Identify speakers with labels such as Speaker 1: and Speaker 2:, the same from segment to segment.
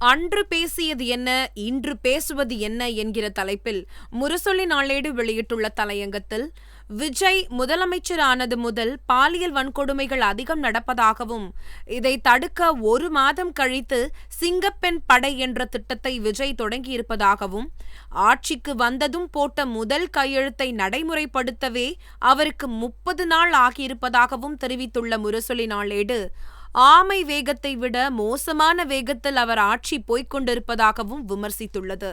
Speaker 1: அன்று பேசியது என்ன, இன்று பேசுவது என்ன என்கிற தலைப்பில் முரசொலி நாளேடு வெளியிட்டுள்ள தலையங்கத்தில், விஜய் முதலமைச்சரானது முதல் பாலியல் வன்கொடுமைகள் அதிகம் நடப்பதாகவும், இதை தடுக்க 1 மாதம் கழித்து சிங்கப்பெண் படை என்ற திட்டத்தை விஜய் தொடங்கியிருப்பதாகவும், ஆட்சிக்கு வந்ததும் போட்ட முதல் கையெழுத்தை நடைமுறைப்படுத்தவே அவருக்கு 30 நாள் ஆகியிருப்பதாகவும் தெரிவித்துள்ள முரசொலி நாளேடு, ஆமை வேகத்தை விட மோசமான வேகத்தில் அவர் ஆட்சி போய்க் கொண்டிருப்பதாகவும் விமர்சித்துள்ளது.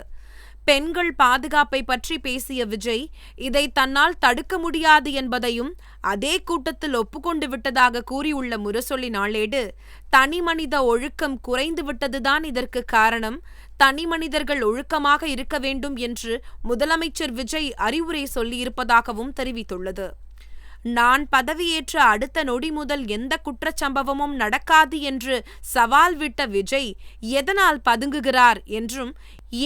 Speaker 1: பெண்கள் பாதுகாப்பை பற்றி பேசிய விஜய், இதை தன்னால் தடுக்க முடியாது என்பதையும் அதே கூட்டத்தில் ஒப்புக்கொண்டு விட்டதாக கூறியுள்ள முரசொலி நாளேடு, தனிமனித ஒழுக்கம் குறைந்து விட்டதுதான் இதற்கு காரணம், தனி மனிதர்கள் ஒழுக்கமாக இருக்க வேண்டும் என்று முதலமைச்சர் விஜய் அறிவுரை சொல்லியிருப்பதாகவும் தெரிவித்துள்ளது. நான் பதவியேற்ற அடுத்த நொடி முதல் எந்த குற்றச்சம்பவமும் நடக்காது என்று சவால் விட்ட விஜய் எதனால் பதுங்குகிறார் என்றும்,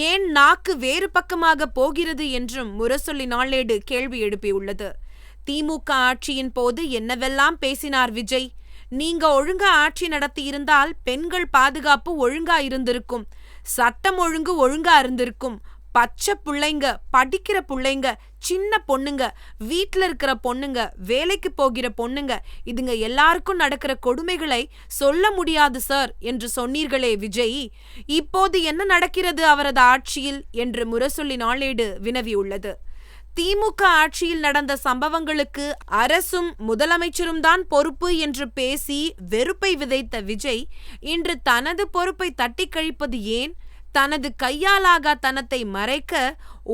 Speaker 1: ஏன் நாக்கு வேறு பக்கமாக போகிறது என்றும் முரசொலி நாளேடு கேள்வி எழுப்பியுள்ளது. திமுக ஆட்சியின் போது என்னவெல்லாம் பேசினார் விஜய்? நீங்க ஒழுங்கா ஆட்சி நடத்தியிருந்தால் பெண்கள் பாதுகாப்பு ஒழுங்கா இருந்திருக்கும், சட்டம் ஒழுங்கு ஒழுங்கா இருந்திருக்கும், பச்சை பிள்ளைங்க, படிக்கிற பிள்ளைங்க, சின்ன பொண்ணுங்க, வீட்டில் இருக்கிற பொண்ணுங்க, வேலைக்கு போகிற பொண்ணுங்க, இதுங்க எல்லாருக்கும் நடக்கிற கொடுமைகளை சொல்ல முடியாது சார் என்று சொன்னீர்களே விஜய், இப்போது என்ன நடக்கிறது அவரது ஆட்சியில் என்று முரசொலி நாளேடு வினவியுள்ளது. திமுக ஆட்சியில் நடந்த சம்பவங்களுக்கு அரசும் முதலமைச்சரும் தான் பொறுப்பு என்று பேசி வெறுப்பை விதைத்த விஜய், இன்று தனது பொறுப்பை தட்டி கழிப்பது ஏன்? தனது கையாலாகா தனத்தை மறைக்க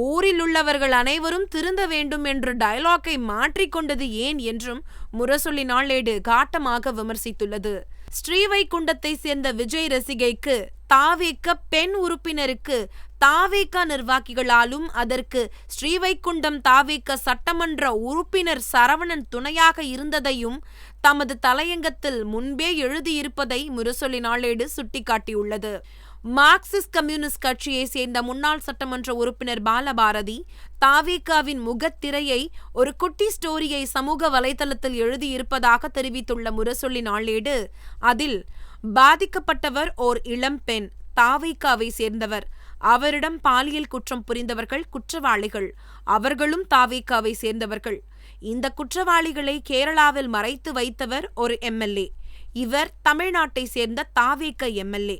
Speaker 1: ஊரில் உள்ளவர்கள் அனைவரும் திருந்த வேண்டும் என்று டயலாக்கை மாற்றிக்கொண்டது ஏன் என்றும் முரசொலி நாளேடு காட்டமாக விமர்சித்துள்ளது. ஸ்ரீவைகுண்டத்தை சேர்ந்த விஜய் ரசிகைக்கு தாவேக பெண் உறுப்பினருக்கு தாவேக நிர்வாகிகளாலும் அதற்கு ஸ்ரீவைகுண்டம் தாவேக சட்டமன்ற உறுப்பினர் சரவணன் துணையாக இருந்ததையும் தமது தலையங்கத்தில் முன்பே எழுதியிருப்பதை முரசொலி நாளேடு சுட்டிக்காட்டியுள்ளது. மார்க்சிஸ்ட் கம்யூனிஸ்ட் கட்சியை சேர்ந்த முன்னாள் சட்டமன்ற உறுப்பினர் பாலபாரதி தாவேகாவின் முகத்திரையை ஒரு குட்டி ஸ்டோரியை சமூக வலைதளத்தில் எழுதியிருப்பதாக தெரிவித்துள்ள முரசொலி நாளேடு, அதில் பாதிக்கப்பட்டவர் ஓர் இளம்பெண், தாவேகாவை சேர்ந்தவர், அவரிடம் பாலியல் குற்றம் புரிந்தவர்கள் குற்றவாளிகள், அவர்களும் தாவேகாவை சேர்ந்தவர்கள், இந்த குற்றவாளிகளை கேரளாவில் மறைத்து வைத்தவர் ஒரு எம்எல்ஏ, இவர் தமிழ்நாட்டை சேர்ந்த தாவேக எம்எல்ஏ,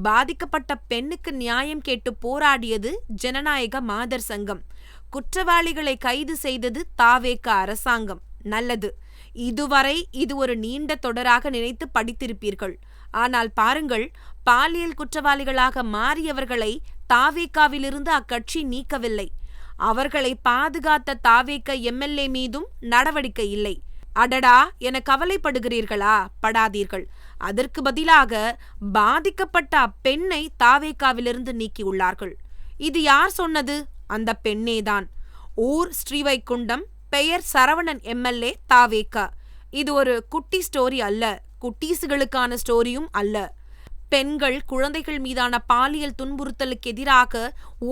Speaker 1: பாதிக்கப்பட்ட பெண்ணுக்கு நியாயம் கேட்டு போராடியது ஜனநாயக மாதர் சங்கம், குற்றவாளிகளை கைது செய்தது தாவேக அரசாங்கம். நல்லது, இதுவரை இது ஒரு நீண்ட தொடராக நினைத்து படித்திருப்பீர்கள். ஆனால் பாருங்கள், பாலியல் குற்றவாளிகளாக மாறியவர்களை தாவேகாவிலிருந்து அக்கட்சி நீக்கவில்லை. அவர்களை பாதுகாத்த தாவேக எம்எல்ஏ மீதும் நடவடிக்கை இல்லை. அடடா என கவலைப்படுகிறீர்களா? படாதீர்கள். அதற்கு பதிலாக பாதிக்கப்பட்ட அப்பெண்ணை தாவேகாவிலிருந்து நீக்கியுள்ளார்கள். இது யார் சொன்னது? அந்த பெண்ணேதான். ஊர் ஸ்ரீவைகுண்டம், பெயர் சரவணன், எம்எல்ஏ, தாவேகா. இது ஒரு குட்டி ஸ்டோரி அல்ல, குட்டீசுகளுக்கான ஸ்டோரியும் அல்ல. பெண்கள், குழந்தைகள் மீதான பாலியல் துன்புறுத்தலுக்கு எதிராக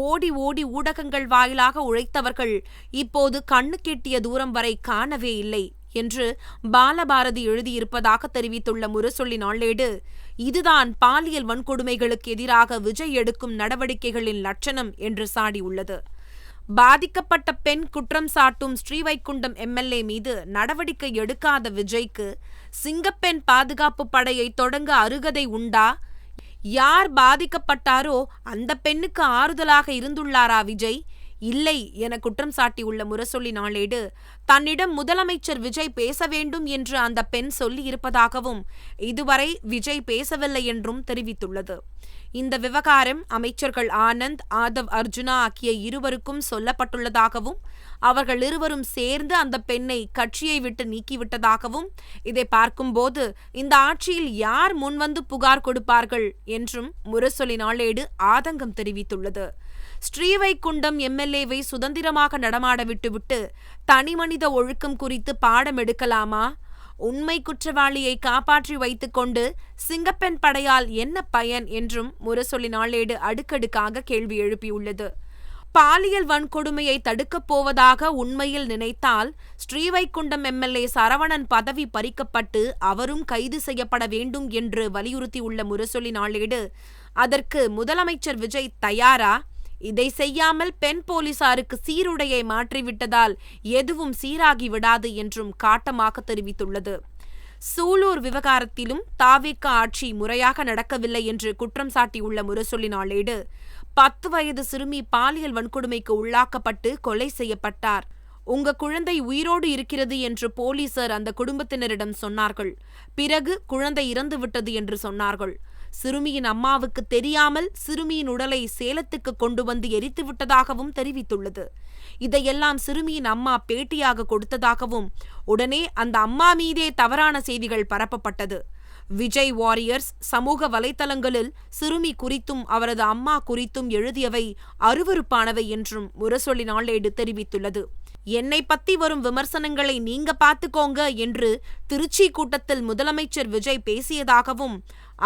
Speaker 1: ஓடி ஓடி ஊடகங்கள் வாயிலாக உழைத்தவர்கள் இப்போது கண்ணு கெட்டிய தூரம் வரை காணவே இல்லை என்று பாலபாரதி எழுதியிருப்பதாக தெரிவித்துள்ள முரசொலி நாளேடு, இதுதான் பாலியல் வன்கொடுமைகளுக்கு எதிராக விஜய் எடுக்கும் நடவடிக்கைகளின் லட்சணம் என்று சாடியுள்ளது. பாதிக்கப்பட்ட பெண் குற்றம் சாட்டும் ஸ்ரீவைகுண்டம் எம்எல்ஏ மீது நடவடிக்கை எடுக்காத விஜய்க்கு சிங்கப்பெண் பாதுகாப்பு படையை தொடங்க அருகதை உண்டா? யார் பாதிக்கப்பட்டாரோ அந்த பெண்ணுக்கு ஆறுதலாக இருந்துள்ளாரா விஜய்? இல்லை என குற்றம் சாட்டியுள்ள முரசொலி நாளேடு, தன்னிடம் முதலமைச்சர் விஜய் பேச வேண்டும் என்று அந்த பெண் சொல்லி இருப்பதாகவும், இதுவரை விஜய் பேசவில்லை என்றும் தெரிவித்துள்ளது. இந்த விவகாரம் அமைச்சர்கள் ஆனந்த், ஆதவ் அர்ஜுனா ஆகிய இருவருக்கும் சொல்லப்பட்டுள்ளதாகவும், அவர்கள் இருவரும் சேர்ந்து அந்த பெண்ணை கட்சியை விட்டு நீக்கிவிட்டதாகவும், இதை பார்க்கும்போது இந்த ஆட்சியில் யார் முன்வந்து புகார் கொடுப்பார்கள் என்றும் முரசொலி நாளேடு ஆதங்கம் தெரிவித்துள்ளது. ஸ்ரீவைகுண்டம் எம்எல்ஏவை சுதந்திரமாக நடமாட விட்டுவிட்டு தனிமனித ஒழுக்கம் குறித்து பாடம் எடுக்கலாமா? உண்மை குற்றவாளியை காப்பாற்றி வைத்துக் கொண்டு சிங்கப்பெண் படையால் என்ன பயன் என்றும் முரசொலி நாளேடு அடுக்கடுக்காக கேள்வி எழுப்பியுள்ளது. பாலியல் வன்கொடுமையை தடுக்கப் போவதாக உண்மையில் நினைத்தால் ஸ்ரீவைகுண்டம் எம்எல்ஏ சரவணன் பதவி பறிக்கப்பட்டு அவரும் கைது செய்யப்பட வேண்டும் என்று வலியுறுத்தியுள்ள முரசொலி நாளேடு, அதற்கு முதலமைச்சர் விஜய் தயாரா? இதை செய்யாமல் பெண் போலீசாருக்கு சீருடையை மாற்றிவிட்டதால் எதுவும் சீராகி விடாது என்றும் காட்டமாக தெரிவித்துள்ளது. சூலூர் விவகாரத்திலும் தாவேக ஆட்சி முறையாக நடக்கவில்லை என்று குற்றம் சாட்டியுள்ள முரசொலி நாளேடு, 10 வயது சிறுமி பாலியல் வன்கொடுமைக்கு உள்ளாக்கப்பட்டு கொலை செய்யப்பட்டார். உங்க குழந்தை உயிரோடு இருக்கிறது என்று போலீசார் அந்த குடும்பத்தினரிடம் சொன்னார்கள். பிறகு குழந்தை இறந்துவிட்டது என்று சொன்னார்கள். சிறுமியின் அம்மாவுக்கு தெரியாமல் சிறுமியின் உடலை சேலத்துக்கு கொண்டு வந்து எரித்து விட்டதாகவும் தெரிவித்துள்ளது. இதையெல்லாம் சிறுமியின் அம்மா பேட்டியாக கொடுத்ததாகவும், உடனே அந்த அம்மா மீதே தவறான செய்திகள் பரப்பப்பட்டது. விஜய் வாரியர்ஸ் சமூக வலைதளங்களில் சிறுமி குறித்தும் அவரது அம்மா குறித்தும் எழுதியவை அருவருப்பானவை என்றும் முரசொலி நாளேடு தெரிவித்துள்ளது. என்னை பத்தி வரும் விமர்சனங்களை நீங்க பார்த்துக்கோங்க என்று திருச்சி கூட்டத்தில் முதலமைச்சர் விஜய் பேசியதாகவும்,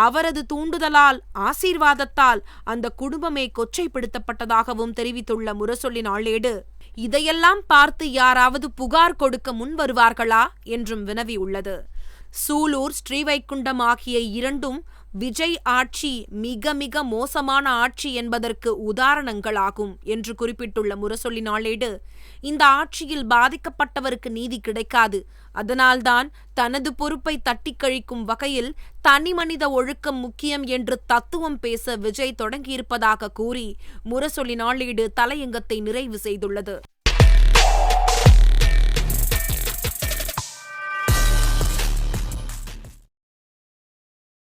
Speaker 1: அவரது தூண்டுதலால் ஆசீர்வாதத்தால் அந்த குடும்பமே கொச்சைப்படுத்தப்பட்டதாகவும் தெரிவித்துள்ள முரசொலி நாளேடு, இதையெல்லாம் பார்த்து யாராவது புகார் கொடுக்க முன் வருவார்களா என்றும் வினவியுள்ளது. சூலூர், ஸ்ரீவைகுண்டம் ஆகிய இரண்டும் விஜய் ஆட்சி மிக மிக மோசமான ஆட்சி என்பதற்கு உதாரணங்களாகும் என்று குறிப்பிட்டுள்ள முரசொலி நாளேடு, இந்த ஆட்சியில் பாதிக்கப்பட்டவருக்கு நீதி கிடைக்காது, அதனால்தான் தனது பொறுப்பை தட்டிக் கழிக்கும் வகையில் தனிமனித ஒழுக்கம் முக்கியம் என்று தத்துவம் பேச விஜய் தொடங்கியிருப்பதாக கூறி முரசொலி நாளேடு தலையங்கத்தை நிறைவு செய்துள்ளது.